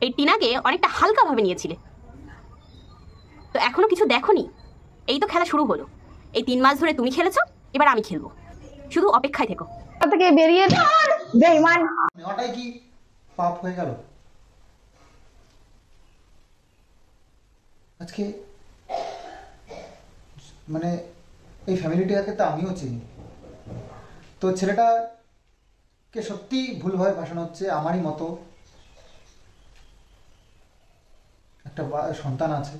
এই টিনাকে অনেকটা হালকাভাবে নিয়েছিলে, তো এখনো কিছু দেখোনি। এই তো খেলা শুরু হলো, এই 3 মাস ধরে তুমি খেলেছো, এবার আমি খেলবো, শুধু অপেক্ষায় থেকো। থেকে বেরিয়ে বেঈমান নেওয়াটাই কি পাপ হয়ে গেল? আজকে মানে এই ফ্যামিলিটাকে তো আমিও চিনি, তো ছেলেটাকে সত্যি ভুলভাবে ভাসানো হচ্ছে। আমারই মতো একটা সন্তান আছে,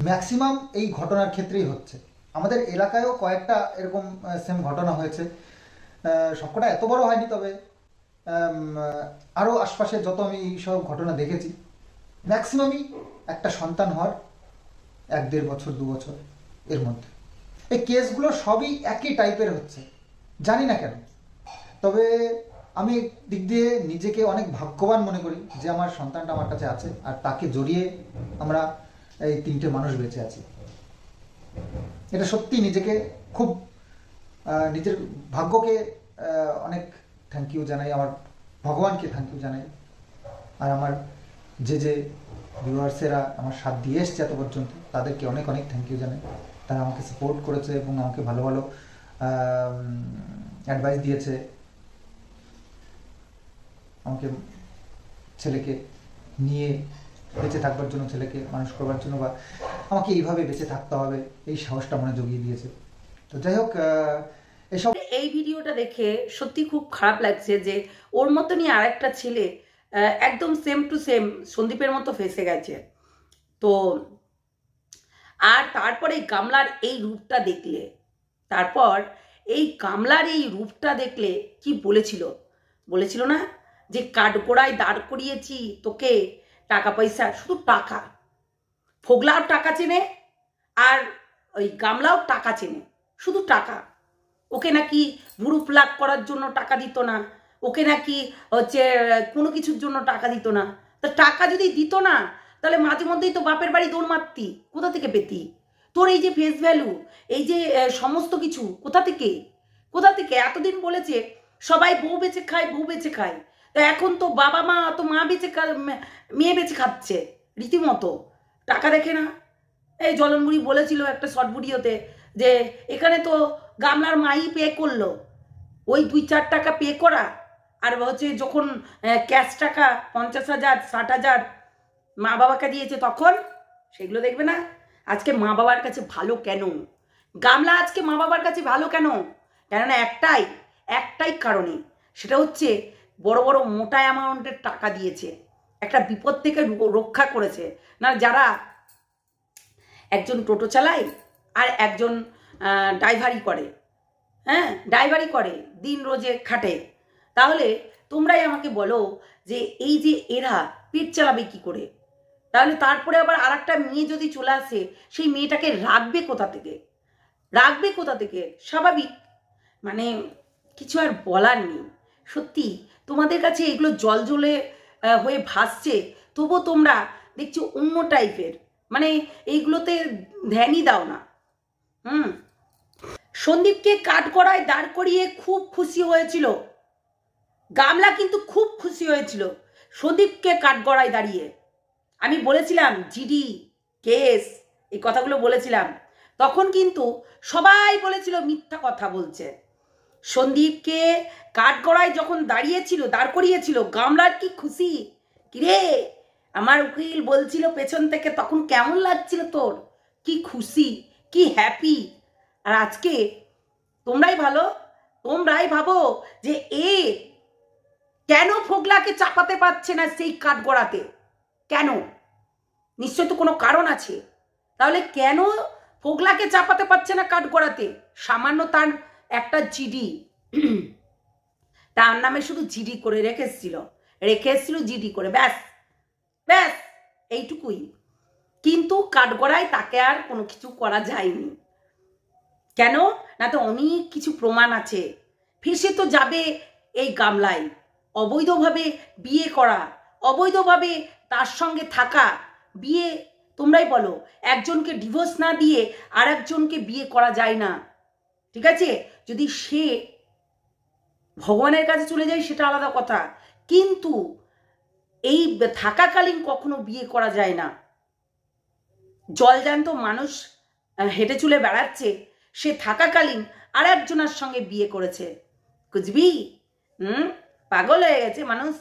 ম্যাক্সিমাম এই ঘটনার ক্ষেত্রেই হচ্ছে। আমাদের এলাকায়ও কয়েকটা এরকম সেম ঘটনা হয়েছে, সবকটা এত বড় হয়নি, তবে আরও আশপাশে যত আমি এইসব ঘটনা দেখেছি, ম্যাক্সিমামই একটা সন্তান হওয়ার 1-1.5 বছর 2 বছর এর মধ্যে। এই কেসগুলো সবই একই টাইপের হচ্ছে, জানি না কেন। তবে আমি দিক দিয়ে নিজেকে অনেক ভাগ্যবান মনে করি যে আমার সন্তানটা আমার কাছে আছে, আর তাকে জড়িয়ে আমরা এই 3টে মানুষ বেঁচে আছি। এটা সত্যি নিজেকে খুব নিজের ভাগ্যকে অনেক থ্যাংক ইউ জানাই, আমার ভগবানকে থ্যাংক ইউ জানাই, আর আমার যে ভিউয়ার্সেরা আমার সাথ দিয়ে এসছে এত পর্যন্ত তাদেরকে অনেক অনেক থ্যাংক ইউ জানাই। তারা আমাকে সাপোর্ট করেছে এবং আমাকে ভালো ভালো অ্যাডভাইস দিয়েছে, আমাকে ছেলেকে নিয়ে বেঁচে থাকবার জন্য, ছেলেকে মানুষ করবার জন্য, বা আমাকে এইভাবে বেঁচে থাকতে হবে এই সাহসটা মনে জুগিয়ে দিয়েছে। তো যাই হোক, এসব এই ভিডিওটা দেখে সত্যি খুব খারাপ লাগছে যে ওর মতনই আর একটা ছেলে একদম সেম টু সেম সন্দীপের মতো ফেসে গেছে। তো আর তারপরে গামলার এই রূপটা দেখলে, তারপর এই গামলার এই রূপটা দেখলে কি বলেছিল না যে কাঠগোড়ায় দাঁড় করিয়েছি তোকে, টাকা পয়সা, শুধু টাকা। ফোগলাও টাকা চেনে আর ওই গামলাও টাকা চেনে, শুধু টাকা। ওকে নাকি ভুরু প্লাক করার জন্য টাকা দিত না, ওকে নাকি হচ্ছে কোনো কিছুর জন্য টাকা দিত না। তা টাকা যদি দিত না তাহলে মাঝে মধ্যেই তো বাপের বাড়ি দৌড় মারতি, কোথা থেকে পেতি? তোর এই যে ফেস ভ্যালু, এই যে সমস্ত কিছু কোথা থেকে এতদিন বলেছে সবাই বউ বেঁচে খায়, বউ বেঁচে খায়। তা এখন তো বাবা মা তো মা বেঁচে মেয়ে বেঁচে খাচ্ছে রীতিমতো, টাকা দেখে না। এই জলনবুড়ি বলেছিল একটা শর্ট ভিডিওতে যে এখানে তো গামলার মাই পে করলো, ওই 2-4 টাকা পে করা, আর হচ্ছে যখন ক্যাশ টাকা 50,000 60,000 মা বাবাকে দিয়েছে তখন সেগুলো দেখবে না। আজকে মা বাবার কাছে ভালো কেন গামলা? আজকে মা বাবার কাছে ভালো কেন? কেননা একটাই কারণে, সেটা হচ্ছে বড় বড় মোটা অ্যামাউন্টের টাকা দিয়েছে, একটা বিপদ থেকে রক্ষা করেছে। না, যারা একজন টোটো চালায় আর একজন ড্রাইভারি করে, হ্যাঁ ড্রাইভারি করে, দিন রোজে খাটে, তাহলে তোমরাই আমাকে বলো যে এই যে এরা পেট চালাবে কি করে? তাহলে তারপরে আবার আর একটা মেয়ে যদি চলে আসে, সেই মেয়েটাকে রাখবে কোথা থেকে? স্বাভাবিক, মানে কিছু আর বলার নেই। সত্যি তোমাদের কাছে এগুলো জলে হয়ে ভাসছে, তবুও তোমরা দেখছো অন্য টাইপের, মানে এইগুলোতে ধ্যানই দাও না। সন্দীপকে কাঠগড়ায় দাঁড় করিয়ে খুব খুশি হয়েছিল গামলা, কিন্তু খুব খুশি হয়েছিল সন্দীপকে কাঠগড়ায় দাঁড়িয়ে। আমি বলেছিলাম জিডি কেস, এই কথাগুলো বলেছিলাম, তখন কিন্তু সবাই বলেছিল মিথ্যা কথা বলছে। সন্দীপকে কাঠগড়ায় যখন দাঁড় করিয়েছিল গামলার কি খুশি! কিরে আমার উকিল বলছিল পেছন থেকে, তখন কেমন লাগছিল তোর? কি খুশি, কি হ্যাপি! আর আজকে তোমরাই ভাবো যে এ কেন ফোগলাকে চাপাতে পারছে না সেই কাঠগড়াতে, কেন? নিশ্চয় তো কোনো কারণ আছে। তাহলে কেন ফোগলাকে চাপাতে পারছে না কাঠগড়াতে? সামান্য তার একটা জিডি, তার নামে শুধু জিডি করে রেখে এসেছিল জিডি করে, ব্যাস এইটুকুই। কিন্তু কাঠগড়ায় তাকে আর কোনো কিছু করা যায়নি। কেন না? তো অনেক কিছু প্রমাণ আছে। ফেসে তো যাবে এই গামলায়, অবৈধভাবে বিয়ে করা, অবৈধভাবে তার সঙ্গে থাকা, বিয়ে তোমরাই বলো, একজনকে ডিভোর্স না দিয়ে আর একজনকে বিয়ে করা যায় না, ঠিক আছে? যদি সে ভগবানের কাছে চলে যায় সেটা আলাদা কথা, কিন্তু এই থাকাকালীন কখনো বিয়ে করা যায় না। জলজ্যান্ত মানুষ হেঁটে চুলে বেড়াচ্ছে, সে থাকাকালীন আর একজনের সঙ্গে বিয়ে করেছে। বুঝবি? পাগল হয়ে গেছে মানুষ,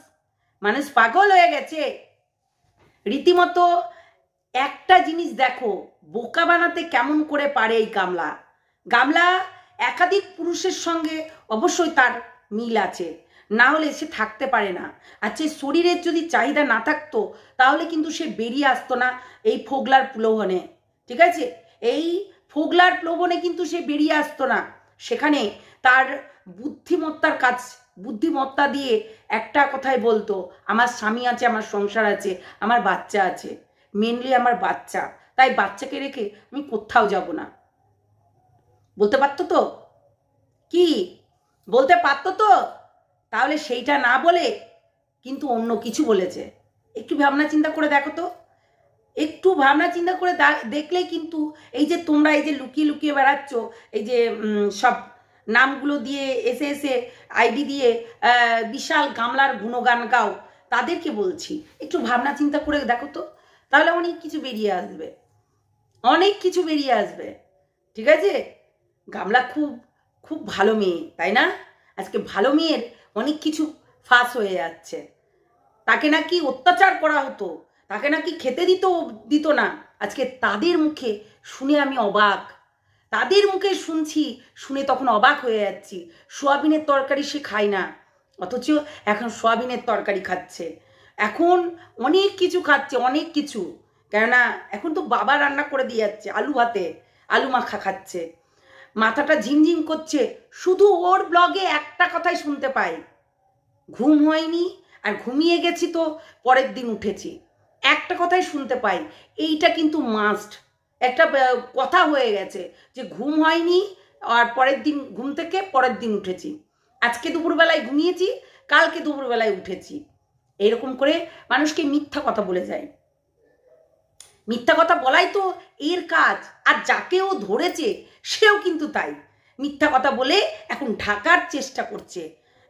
মানুষ পাগল হয়ে গেছে রীতিমতো। একটা জিনিস দেখো, বোকা বানাতে কেমন করে পারে এই গামলা। গামলা একাধিক পুরুষের সঙ্গে অবশ্যই তার মিল আছে, না হলে সে থাকতে পারে না। আর সে শরীরের যদি চাহিদা না থাকতো তাহলে কিন্তু সে বেরিয়ে আসতো না এই ফোগলার প্রলোভনে। ঠিক আছে? এই ফোগলার প্রলোভনে কিন্তু সে বেরিয়ে আসতো না। সেখানে তার বুদ্ধিমত্তার কাজ, বুদ্ধিমত্তা দিয়ে একটা কথাই বলতো, আমার স্বামী আছে, আমার সংসার আছে, আমার বাচ্চা আছে, মেনলি আমার বাচ্চা, তাই বাচ্চাকে রেখে আমি কোথাও যাব না। বলতে পারতো তো? কি বলতে পারতো তো? তাহলে সেইটা না বলে কিন্তু অন্য কিছু বলেছে। একটু ভাবনা চিন্তা করে দেখো তো, একটু ভাবনা চিন্তা করে দেখলেই কিন্তু এই যে তোমরা এই যে লুকিয়ে লুকিয়ে বেড়াচ্ছ, এই যে সব নামগুলো দিয়ে এসে এসে আইডি দিয়ে বিশাল গামলার গুণগান গাও, তাদেরকে বলছি একটু ভাবনা চিন্তা করে দেখো তো, তাহলে অনেক কিছু বেরিয়ে আসবে, অনেক কিছু বেরিয়ে আসবে। ঠিক আছে? গামলা খুব খুব ভালো মেয়ে, তাই না? আজকে ভালো মেয়ের অনেক কিছু ফাঁস হয়ে যাচ্ছে। তাকে নাকি অত্যাচার করা হতো, তাকে নাকি খেতে দিত না। আজকে তাদের মুখে শুনে আমি অবাক, তাদের মুখে শুনছি, শুনে তখন অবাক হয়ে যাচ্ছি। সোয়াবিনের তরকারি সে খায় না, অথচ এখন সোয়াবিনের তরকারি খাচ্ছে, এখন অনেক কিছু খাচ্ছে, অনেক কিছু। কেননা এখন তো বাবা রান্না করে দিয়ে যাচ্ছে, আলু ভাতে আলু মাখা খাচ্ছে। মাথাটা ঝিমঝিম করছে, শুধু ওর ব্লগে একটা কথাই শুনতে পাই, ঘুম হয়নি আর ঘুমিয়ে গেছি তো পরের দিন উঠেছি, একটা কথাই শুনতে পাই। এইটা কিন্তু মাস্ট একটা কথা হয়ে গেছে যে ঘুম হয়নি আর পরের দিন ঘুম থেকে পরের দিন উঠেছি, আজকে দুপুরবেলায় ঘুমিয়েছি, কালকে দুপুরবেলায় উঠেছি। এরকম করে মানুষকে মিথ্যা কথা বলে যায়। মিথ্যা কথা বলাই তো এর কাজ। আর যাকেও ধরেছে সেও কিন্তু তাই, মিথ্যা কথা বলে এখন ঢাকার চেষ্টা করছে।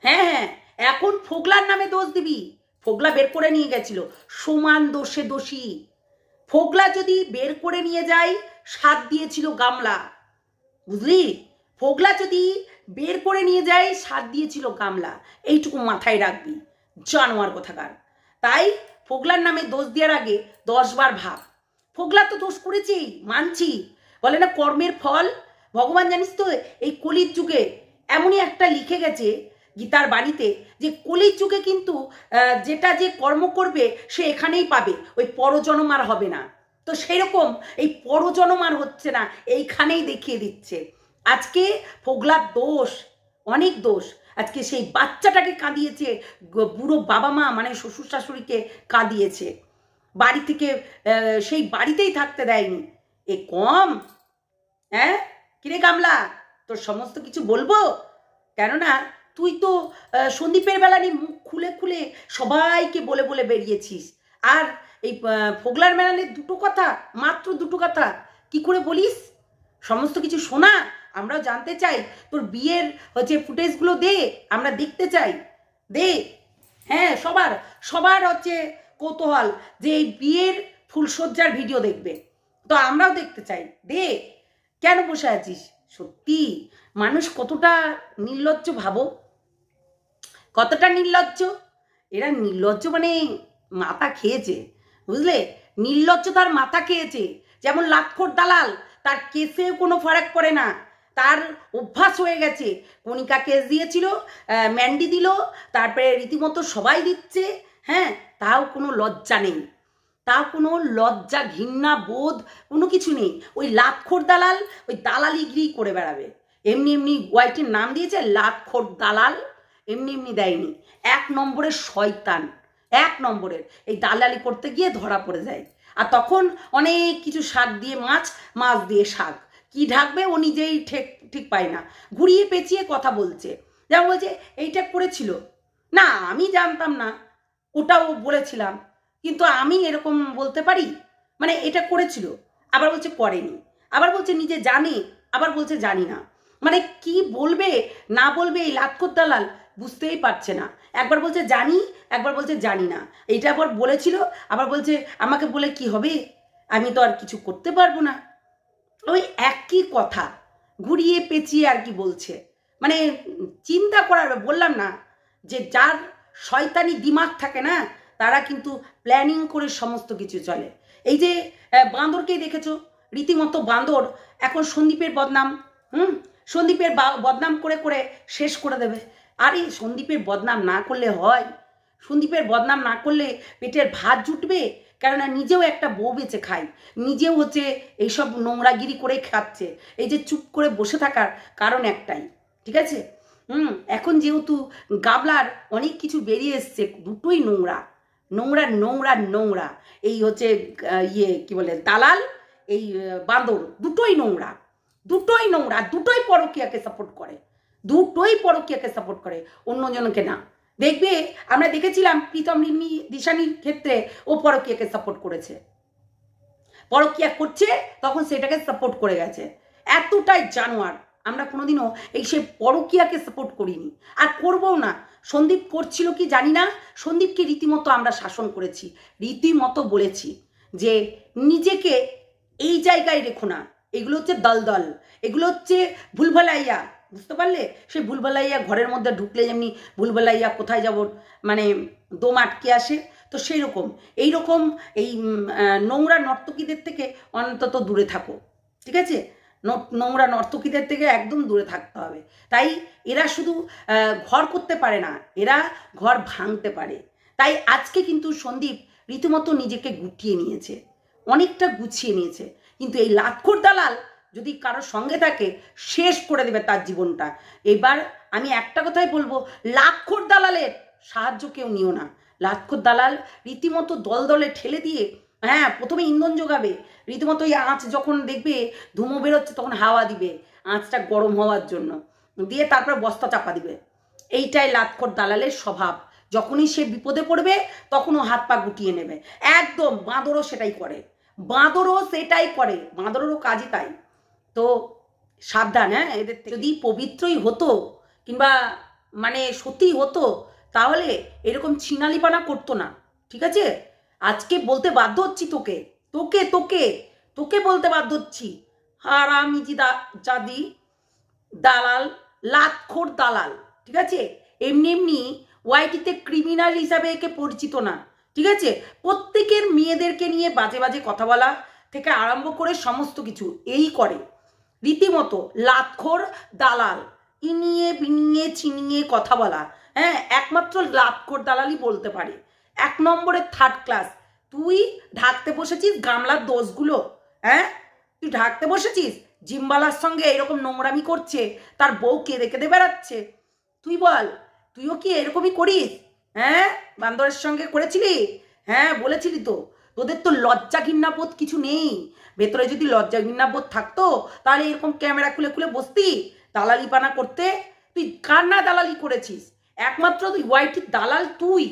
হ্যাঁ হ্যাঁ, এখন ফোগলার নামে দোষ দিবি। ফোগলা বের করে নিয়ে গেছিল, সমান দোষে দোষী। ফোগলা যদি বের করে নিয়ে যায়, সাথ দিয়েছিল গামলা। বুঝলি? ফোগলা যদি বের করে নিয়ে যায়, সাথ দিয়েছিল গামলা। এইটুকু মাথায় রাখবি, জানোয়ার কোথাকার। তাই ফোগলার নামে দোষ দেওয়ার আগে 10 বার ভাব। ফোগলা তো দোষ করেছেই, মানছি। বলে না কর্মের ফল ভগবান, জানিস তো এই কলির যুগে এমনই একটা লিখে গেছে গীতার বাণীতে যে কলির যুগে কিন্তু যেটা যে কর্ম করবে সে এখানেই পাবে, ওই পরজন্ম আর হবে না। তো সেরকম এই পরজন্ম আর হচ্ছে না, এইখানেই দেখিয়ে দিচ্ছে। আজকে ফোগলার দোষ, অনেক দোষ। আজকে সেই বাচ্চাটাকে কাঁদিয়েছে, বুড়ো বাবা মা মানে শ্বশুর শাশুড়িকে কাঁদিয়েছে, বাড়ি থেকে সেই বাড়িতেই থাকতে দেয়নি। এ কম? হ্যাঁ কিরে গামলা, তোর সমস্ত কিছু বলবো, কেননা তুই তো সন্দীপের বেলা নিয়ে মুখ খুলে খুলে সবাইকে বলে বলে বেরিয়েছিস। আর এই ফোগলার মেলানে দুটো কথা, মাত্র দুটো কথা কি করে বলিস? সমস্ত কিছু শোনা, আমরাও জানতে চাই। তোর বিয়ের হচ্ছে ফুটেজগুলো দে, আমরা দেখতে চাই, দে। হ্যাঁ, সবার সবার হচ্ছে কৌতূহল যে এই বিয়ের ফুলসজ্জার ভিডিও দেখবে, তো আমরাও দেখতে চাই, দে। কেন বসে আছিস? সত্যি মানুষ কতটা নির্লজ্জ ভাবো, কতটা নির্লজ্জ। এরা নির্লজ্জ মানে মাথা খেয়েছে, বুঝলে? নির্লজ্জ তার মাথা খেয়েছে। যেমন লাটখোর দালাল, তার কেসে কোনো ফারাক পড়ে না, তার অভ্যাস হয়ে গেছে। কণিকা কেস দিয়েছিল, ম্যান্ডি দিল, তারপরে রীতিমতো সবাই দিচ্ছে, হ্যাঁ, তাও কোনো লজ্জা নেই, তাও কোনো লজ্জা ঘৃণা বোধ কোনো কিছু নেই। ওই লাটখোর দালাল ওই দালালিগিরি করে বেড়াবে। এমনি এমনি ওয়াইটির নাম দিয়েছে লাটখোর দালাল, এমনি এমনি দেয়নি। 1 নম্বরের শয়তান, 1 নম্বরের। এই দালালি করতে গিয়ে ধরা পড়ে যায়, আর তখন অনেক কিছু শাক দিয়ে মাছ, মাছ দিয়ে শাক, কি ঢাকবে ও নিজেই ঠিক পায় না, ঘুরিয়ে পেঁচিয়ে কথা বলছে। যেমন বলছে এইটা করেছিল না, আমি জানতাম না, ওটাও বলেছিলাম, কিন্তু আমি এরকম বলতে পারি, মানে এটা করেছিল, আবার বলছে করেনি, আবার বলছে নিজে জানে, আবার বলছে জানি না। মানে কি বলবে না বলবে এই লাটখোর দালাল বুঝতেই পারছে না। একবার বলছে জানি, একবার বলছে জানি না। এইটা আবার বলেছিল, আবার বলছে আমাকে বলে কি হবে, আমি তো আর কিছু করতে পারবো না। ওই একই কথা ঘুরিয়ে পেঁচিয়ে আর কি বলছে। মানে চিন্তা করার, বললাম না যে যার শয়তানি দিমাগ থাকে না, তারা কিন্তু প্ল্যানিং করে সমস্ত কিছু চলে। এই যে বাঁদরকেই দেখেছো, রীতিমতো বাঁদর এখন সন্দীপের বদনাম, সন্দীপের বদনাম করে করে শেষ করে দেবে। আরে সন্দীপের বদনাম না করলে হয়? সন্দীপের বদনাম না করলে পেটের ভাত জুটবে? কেননা নিজেও একটা বউ বেঁচে খায়, নিজেও হচ্ছে এইসব নোংরাগিরি করে খাচ্ছে। এই যে চুপ করে বসে থাকার কারণ একটাই, ঠিক আছে? এখন যেহেতু গাবলার অনেক কিছু বেরিয়ে এসছে, দুটোই নোংরা নোংরা নোংরা নোংরা। এই হচ্ছে কি বলে দালাল, এই বাঁদর, দুটোই নোংরা, দুটোই নোংরা, দুটোই পরকীয়াকে সাপোর্ট করে, দুটোই পরকীয়াকে সাপোর্ট করে, অন্যজনকে না। দেখবে আমরা দেখেছিলাম প্রীতম রিমি দিশানির ক্ষেত্রে ও পরকীয়াকে সাপোর্ট করেছে, পরকীয়া করছে তখন সেটাকে সাপোর্ট করে গেছে। এতটাই জানোয়ার আমরা কোনোদিনও এই সে পরকীয়াকে সাপোর্ট করিনি, আর করবও না। সন্দীপ করছিল কি জানি না, সন্দীপকে রীতিমতো আমরা শাসন করেছি, রীতিমতো বলেছি যে নিজেকে এই জায়গায় রেখো না, এগুলো হচ্ছে দলদল, এগুলো হচ্ছে ভুলভালাইয়া, বুঝতে পারলে? সেই ভুলভালাইয়া ঘরের মধ্যে ঢুকলে যেমনি ভুলভালাইয়া কোথায় যাব মানে দম আটকে আসে, তো সেই রকম এইরকম এই নোংরা নর্তকীদের থেকে অন্তত দূরে থাকো, ঠিক আছে? নোংরা নর্তকীদের থেকে একদম দূরে থাকতে হবে। তাই এরা শুধু ঘর করতে পারে না, এরা ঘর ভাঙতে পারে। তাই আজকে কিন্তু সন্দীপ রীতিমতো নিজেকে গুটিয়ে নিয়েছে, অনেকটা গুছিয়ে নিয়েছে। কিন্তু এই লাতখোর দালাল যদি কারোর সঙ্গে থাকে, শেষ করে দেবে তার জীবনটা। এবার আমি একটা কথাই বলবো, লাতখোর দালালের সাহায্য কেউ নিও না। লাতখোর দালাল রীতিমতো দল দলে ঠেলে দিয়ে, হ্যাঁ, প্রথমে ইন্ধন যোগাবে, রীতিমতো এই আঁচ যখন দেখবে ধুমো বেরোচ্ছে তখন হাওয়া দিবে আঁচটা গরম হওয়ার জন্য, দিয়ে তারপর বস্তা চাপা দিবে। এইটাই লাতখোর দালালের স্বভাব। যখনই সে বিপদে পড়বে তখনও হাত পা গুটিয়ে নেবে। একদম বাঁদরও সেটাই করে, বাঁদরও সেটাই করে, বাঁদরেরও কাজই তাই। তো সাবধান, হ্যাঁ, এদের থেকে। যদি পবিত্রই হতো কিংবা মানে সত্যি হতো, তাহলে এরকম ছিনালিপানা করতো না, ঠিক আছে? আজকে বলতে বাধ্য হচ্ছি তোকে, তোকে তোকে তোকে বলতে বাধ্য হচ্ছি, হারামিজি জাদি দালাল, লাতখোর দালাল, ঠিক আছে? এমনি এমনি ওয়াইটিতে ক্রিমিনাল হিসাবে একে পরিচিত না, ঠিক আছে? প্রত্যেকের মেয়েদেরকে নিয়ে বাজে বাজে কথা বলা থেকে আরম্ভ করে সমস্ত কিছু এই করে, রীতিমতো লাতখোর দালাল, ইনিয়ে বিনিয়ে চিনিয়ে কথা বলা, হ্যাঁ, একমাত্র লাতখোর দালালই বলতে পারে। 1 নম্বরের থার্ড ক্লাস। তুই ঢাকতে বসেছিস গামলার দোষগুলো, হ্যাঁ, তুই ঢাকতে বসেছিস। জিম্বালার সঙ্গে এরকম নোংরামি করছে, তার বউ কেঁদে কেঁদে বেড়াচ্ছে, তুই বল তুইও কি এরকমই করিস? হ্যাঁ, বান্দরের সঙ্গে করেছিলি, হ্যাঁ বলেছিলি তো। তোদের তো লজ্জা ঘৃণাবোধ কিছু নেই। ভেতরে যদি লজ্জা ঘৃণাবোধ থাকতো তাহলে এরকম ক্যামেরা খুলে খুলে বসতি দালালি পানা করতে। তুই কার না দালালি করেছিস? একমাত্র তুই ওয়াইটির দালাল তুই,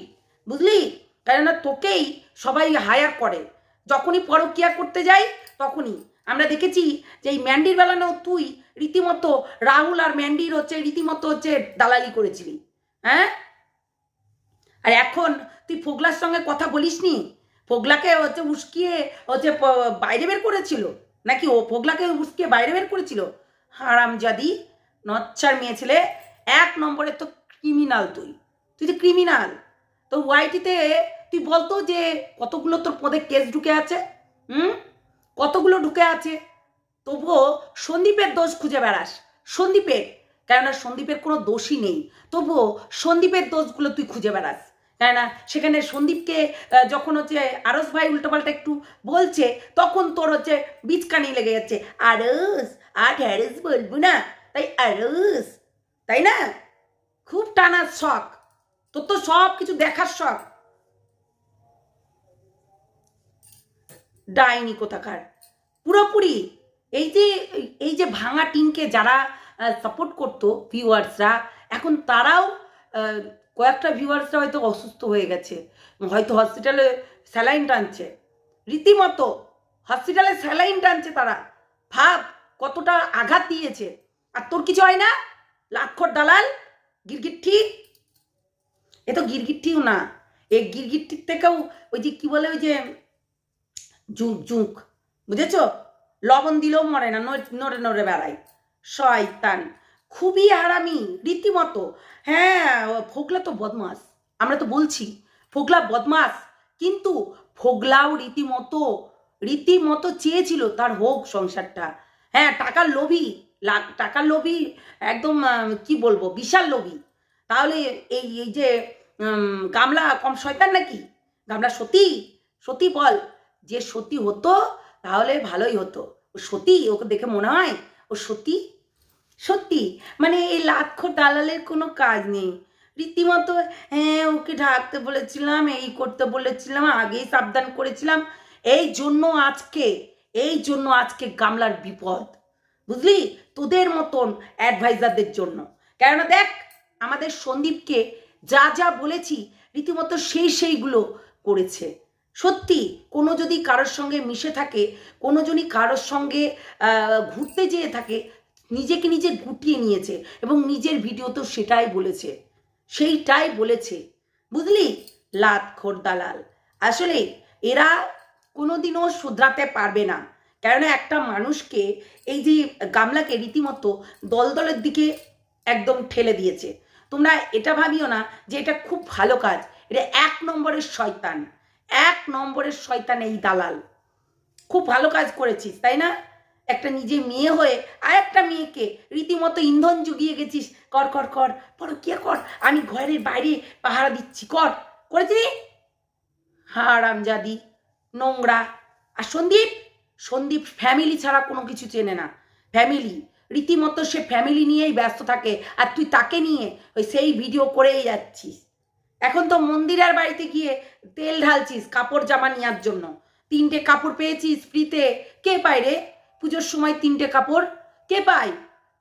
বুঝলি? কেননা তোকেই সবাই হায়ার করে। যখনই পরকীয়া করতে যাই তখনই আমরা দেখেছি যে এই ম্যান্ডির বেলানো তুই রীতিমতো রাহুল আর ম্যান্ডির হচ্ছে রীতিমতো হচ্ছে দালালি করেছিলি, হ্যাঁ? আর এখন তুই ফোগলার সঙ্গে কথা বলিসনি? ফোগলাকে হচ্ছে উস্কিয়ে হচ্ছে বাইরে বের করেছিল নাকি? ও ফোগলাকে উস্কিয়ে বাইরে বের করেছিল? হারামজাদি নচ্ছার মেয়ে ছেলে, 1 নম্বরে তো ক্রিমিনাল, তুই তো ক্রিমিনাল। তো ওয়াইটিতে তুই বলতো যে কতগুলো তোর পদে কেস ঢুকে আছে, কতগুলো ঢুকে আছে, তবুও সন্দীপের দোষ খুঁজে বেড়াস, সন্দীপের, কেননা সন্দীপের কোনো দোষই নেই, তবুও সন্দীপের দোষগুলো তুই খুঁজে বেড়াস। কেননা সেখানে সন্দীপকে যখন হচ্ছে আরস ভাই উল্টোপাল্টা একটু বলছে তখন তোর হচ্ছে বীজকানি লেগে যাচ্ছে, আরস আর হ্যারস বলবো না, তাই আরস, তাই না? খুব টানার শখ তোর, তো সব কিছু দেখার শখ। ডাইনি কোথাকার পুরোপুরি। এই যে ভাঙা টিনকে যারা সাপোর্ট করতো ভিউয়ার্সরা, এখন তারাও কয়েকটা ভিউয়ার্সরা হয়তো অসুস্থ হয়ে গেছে, হয়তো হসপিটালে স্যালাইন টানছে, রীতিমতো হসপিটালে স্যালাইন টানছে তারা। ভাব কতটা আঘাত দিয়েছে, আর তোর কিছু হয় না? লাতখোর দালাল, গিরগিট্টি, এ তো গিরগিট্টিও না, এই গিরগিট্টির থেকেও ওই যে কি বলে ওই যে জুঁক, বুঝেছ? লবণ দিলেও মরে না, নড়ে নড়ে বেড়ায়। শয়তান, খুবই হারামি রীতিমতো। হ্যাঁ, ফোগলা তো বদমাস, আমরা তো বলছি ফোগলা বদমাস, কিন্তু ফোগলাও রীতিমতো চেয়েছিল তার হোক সংসারটা। হ্যাঁ, টাকার লোভী একদম, কি বলবো, বিশাল লোভী। তাহলে এই যে গামলা কম শয়তান নাকি? গামলা সতী বল, যে সতী হতো তাহলে ভালোই হতো। ও সতী, ওকে দেখে মনে হয় ও সত্যি মানে এই লাতখোর দালালের কোনো কাজ নেই। রীতিমতো হ্যাঁ, ওকে ঢাকতে বলেছিলাম, এই করতে বলেছিলাম, আগেই সাবধান করেছিলাম, এই জন্য আজকে গামলার বিপদ, বুঝলি? তোদের মতন অ্যাডভাইজারদের জন্য। কেননা দেখ, আমাদের সন্দীপকে যা বলেছি রীতিমতো সেইগুলো করেছে। সত্যি, কোনো যদি কারোর সঙ্গে মিশে থাকে, কোনো যদি কারোর সঙ্গে ঘুরতে যেয়ে থাকে, নিজেকে নিজে গুটিয়ে নিয়েছে এবং নিজের ভিডিওতেও সেইটাই বলেছে, বুঝলি? লাতখোর দালাল। আসলে এরা কোনোদিনও শুধরাতে পারবে না, কেননা একটা মানুষকে, এই যে গামলাকে রীতিমতো দলদলের দিকে একদম ঠেলে দিয়েছে। তোমরা এটা ভাবিও না যে এটা খুব ভালো কাজ, এটা 1 নম্বরের শয়তান এই দালাল। খুব ভালো কাজ করেছিস, তাই না? একটা নিজে মেয়ে হয়ে আর একটা মেয়েকে রীতিমতো ইন্ধন জুগিয়ে গেছিস, কর পরকিয়া কর, আমি ঘরের বাইরে পাহারা দিচ্ছি, করেছিস? হারামজাদি, নোংরা। আর সন্দীপ ফ্যামিলি ছাড়া কোনো কিছু চেনে না। ফ্যামিলি, রীতিমতো সে ফ্যামিলি নিয়েই ব্যস্ত থাকে, আর তুই তাকে নিয়ে সেই ভিডিও করেই যাচ্ছিস। এখন তো মন্দিরের বাড়িতে গিয়ে তেল ঢালছিস কাপড় জামা নেওয়ার জন্য। 3টে কাপড় পেয়েছিস ফ্রিতে। কে পায় রে পুজোর সময় 3টে কাপড়? কে পায়?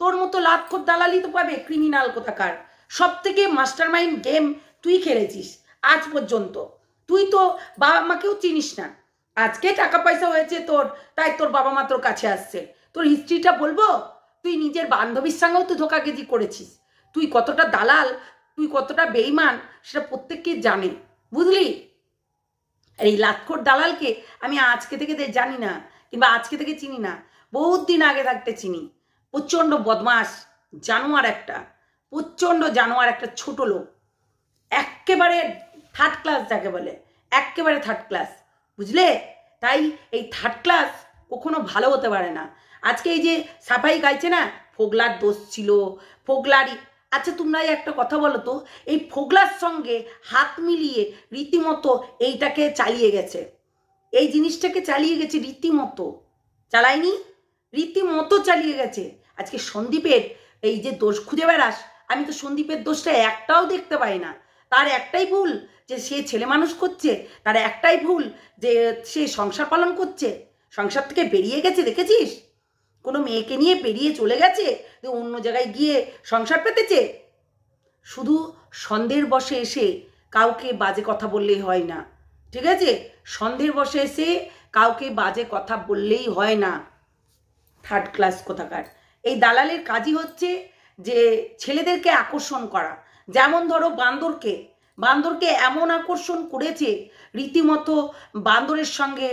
তোর মতো লাতখোর দালালি তো পাবে, ক্রিমিনাল কোথাকার। সব থেকে মাস্টার মাইন্ড গেম তুই খেলেছিস আজ পর্যন্ত। তুই তো বাবা মাকেও চিনিস না, আজকে টাকা পয়সা হয়েছে তোর, তাই তোর বাবা মা তোর কাছে আসছে। তোর হিস্ট্রিটা বলবো? তুই নিজের বান্ধবীর সঙ্গেও তুই ধোকাগেজি করেছিস। তুই কতটা দালাল, তুই কতটা বেইমান, সেটা প্রত্যেককে জানে, বুঝলি? আর এই লাতখোর দালালকে আমি আজকে থেকে জানি না, কিংবা আজকে থেকে চিনি না, বহুত দিন আগে থাকতে চিনি। প্রচণ্ড বদমাস, জানোয়ার একটা ছোট লোক, একেবারে 3rd ক্লাস যাকে বলে, একেবারে 3rd ক্লাস, বুঝলে? তাই এই 3rd ক্লাস কখনো ভালো হতে পারে না। আজকে এই যে সাফাই গাইছে না, ফোগলার দোষ ছিল, ফোগলারই। আচ্ছা, তোমরা একটা কথা বলো তো, এই ফোগলার সঙ্গে হাত মিলিয়ে রীতিমতো এইটাকে চালিয়ে গেছে, এই জিনিসটাকে চালিয়ে গেছে রীতিমতো, চালিয়ে গেছে। আজকে সন্দীপের এই যে দোষ খুঁজে বেড়াস, আমি তো সন্দীপের দোষটা একটাও দেখতে পাই না। তার একটাই ভুল যে সে ছেলে মানুষ করছে, তার একটাই ভুল যে সে সংসার পালন করছে, সংসার থেকে বেরিয়ে গেছে। দেখেছিস কোনো মেয়েকে নিয়ে বেরিয়ে চলে গেছে, অন্য জায়গায় গিয়ে সংসার পেতেছে? শুধু সন্দেহের বশে এসে কাউকে বাজে কথা বললেই হয় না, ঠিক আছে? সন্দেহের বশে এসে কাউকে বাজে কথা বললেই হয় না। 3rd ক্লাস কোথাকার এই দালালের কাজই হচ্ছে যে ছেলেদেরকে আকর্ষণ করা। যেমন ধরো বান্দরকে এমন আকর্ষণ করেছে, রীতিমতো বান্দরের সঙ্গে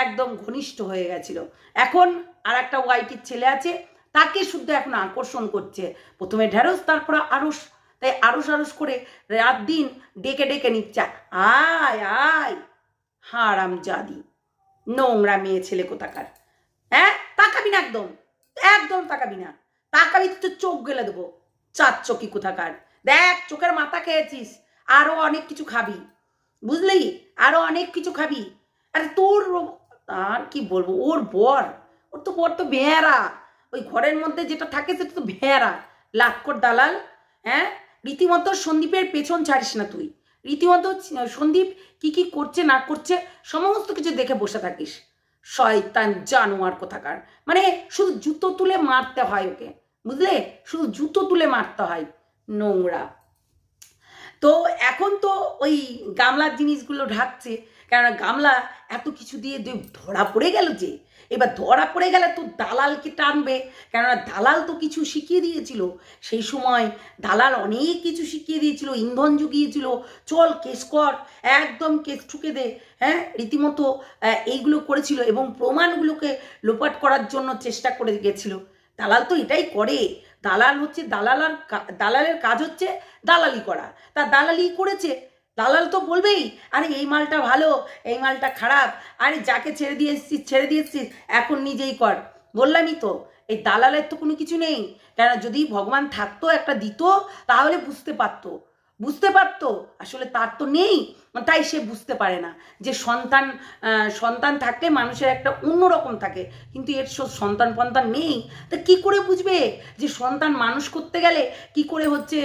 একদম ঘনিষ্ঠ হয়ে গেছিল। এখন আর একটা ওয়াইটির ছেলে আছে, তাকে শুদ্ধ এখন আকর্ষণ করছে। প্রথমে ঢেঁড়স, তারপরে আরস। তাই আরস করে রাত দিন ডেকে নিচ্ছে, আয় হারামজাদি, নোংরা মেয়ে ছেলে কোথাকার। হ্যাঁ, তাকাবি না, একদম তাকাবি না। তাকাবি তো চোখ গেলে দেবো, 4 চোখি কোথাকার। দেখ, চোখের মাথা খেয়েছিস, আরো অনেক কিছু খাবি, বুঝলি? আরো অনেক কিছু খাবি। আরে তোর আর কি বলবো, ওর বর তো ভেড়া, ওই ঘরের মধ্যে যেটা থাকে সেটা তো ভেড়া, লাতখোর দালাল। হ্যাঁ, রীতিমতো সন্দীপের পেছন ছাড়িস না তুই। রীতিমতো সন্দীপ কি করছে না করছে সমস্ত কিছু দেখে বসে থাকিস। শয়তান জানোয়ার কোথাকার, মানে শুধু জুতো তুলে মারতে হয় ওকে, বুঝলে? শুধু জুতো তুলে মারতে হয়, নোংরা। তো এখন তো ওই গামলার জিনিসগুলো ঢাকছে, কেননা গামলা এত কিছু দিয়ে ধরা পড়ে গেল যে, এবার ধরা পড়ে গেলে তো দালালকে টানবে, কেননা দালাল তো কিছু শিখিয়ে দিয়েছিল সেই সময়, দালাল অনেক কিছু শিখিয়ে দিয়েছিল, ইন্ধন জুগিয়েছিল, চল কেস কর, একদম কেস ঠুকে দে, হ্যাঁ, রীতিমতো এইগুলো করেছিল এবং প্রমাণগুলোকে লোপাট করার জন্য চেষ্টা করে গেছিল। দালাল তো এটাই করে, দালাল হচ্ছে দালালের কাজ হচ্ছে দালালি করা, তা দালালি করেছে। দালাল তো বলবেই, আরে এই মালটা ভালো, এই মালটা খারাপ, আরে যাকে ছেড়ে দিয়েছিস এখন নিজেই কর। বললামই তো, এই দালালের তো কোনো কিছু নেই, কেন যদি ভগবান থাকতো একটা দিত তাহলে বুঝতে পারতো, আসলে তার তো নেই, তাই সে বুঝতে পারে না যে সন্তান থাকলে মানুষের একটা অন্যরকম থাকে, কিন্তু এর সন্তান নেই, তা কি করে বুঝবে যে সন্তান মানুষ করতে গেলে কি করে হচ্ছে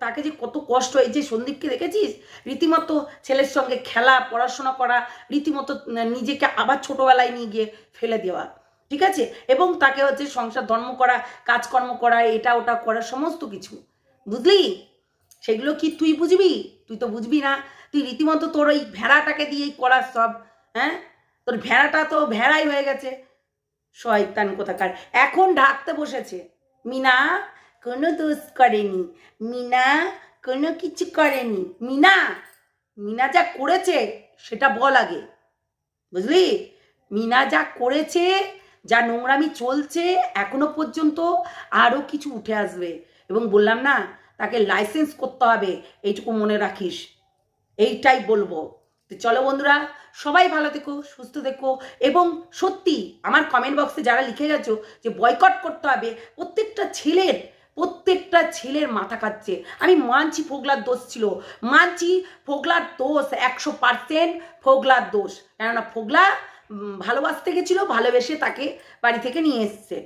তাকে যে কত কষ্ট। এই যে সন্দীপকে দেখেছিস, রীতিমতো ছেলের সঙ্গে খেলা, পড়াশোনা করা, রীতিমতো নিজেকে আবার ছোটবেলায় নিয়ে গিয়ে ফেলে দেওয়া, ঠিক আছে, এবং তাকে হচ্ছে সংসার ধর্ম করা, কাজকর্ম করা, এটা ওটা করা, সমস্ত কিছু, বুঝলি? সেগুলো কি তুই বুঝবি? তুই তো বুঝবি না, তুই রীতিমতো তোর ওই ভেড়াটাকে দিয়েই করার সব, হ্যাঁ, তোর ভেড়াটা তো ভেড়াই হয়ে গেছে, শয়তান কোথাকার। এখন ঢাকতে বসেছে, মিনা কোনো দোষ করেনি, মিনা কোনো কিছু করেনি, মিনা যা করেছে সেটা বল আগে, বুঝলি? মিনা যা করেছে, যা নোংরামি চলছে এখনো পর্যন্ত, আরও কিছু উঠে আসবে, এবং বললাম না তাকে লাইসেন্স করতে হবে, এইটুকু মনে রাখিস, এইটাই বলবো। তো চলো বন্ধুরা, সবাই ভালো থেকো, সুস্থ থেকো, এবং সত্যি আমার কমেন্ট বক্সে যারা লিখে গেছো যে বয়কট করতে হবে, প্রত্যেকটা ছেলের মাথা খাচ্ছে। আমি মানছি ফোগলার দোষ ছিল, মানছি ফোগলার দোষ, 100% ফোগলার দোষ, কেননা ফোগলা ভালোবাসতে গেছিল, ভালোবেসে তাকে বাড়ি থেকে নিয়ে এসছে,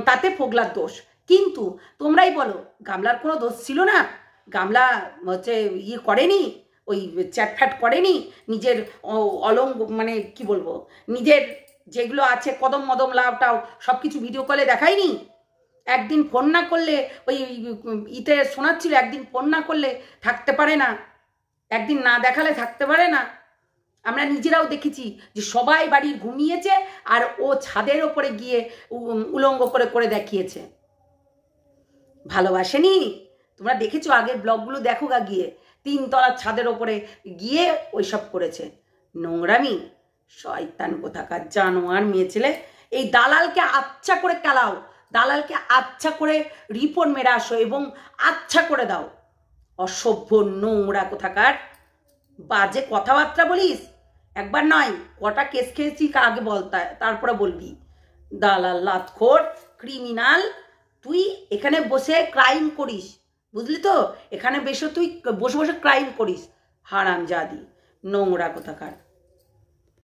তাতে ফোগলার দোষ। কিন্তু তোমরাই বলো গামলার কোনো দোষ ছিল না? গামলা হচ্ছে করেনি, ওই চ্যাটফ্যাট করেনি, নিজের মানে কি বলবো, নিজের যেগুলো আছে কদম মদম লাভটাও সব কিছু ভিডিও কলে দেখায়নি? একদিন ফোন না করলে, ওই ইতে শোনাচ্ছিল, একদিন ফোন না করলে থাকতে পারে না, একদিন না দেখালে থাকতে পারে না। আমরা নিজেরাও দেখেছি যে সবাই বাড়ির ঘুমিয়েছে আর ও ছাদের ওপরে গিয়ে উলঙ্গ করে দেখিয়েছে। ভালোবাসেনি? তোমরা দেখেছো, আগের ব্লগগুলো দেখো গা গিয়ে, 3 তলার ছাদের ওপরে গিয়ে ওইসব করেছে, নোংরামি, শয়তান কোথাকার জানোয়ার মেয়ে ছেলে। এই দালালকে আচ্ছা করে কেলাও, দালালকে আচ্ছা করে রিপোর্ট মেরে আসো এবং আচ্ছা করে দাও। অসভ্য নোংরা কোথাকার, বাজে কথাবার্তা বলিস, একবার নয় কটা কেস খেয়েছি আগে বল, তারপরে বলবি। দালাল, লাতখোর, ক্রিমিনাল, তুই এখানে বসে ক্রাইম করিস, বুঝলি তো? এখানে তুই বসে ক্রাইম করিস, হারামজাদি, নোংরা কোথাকার।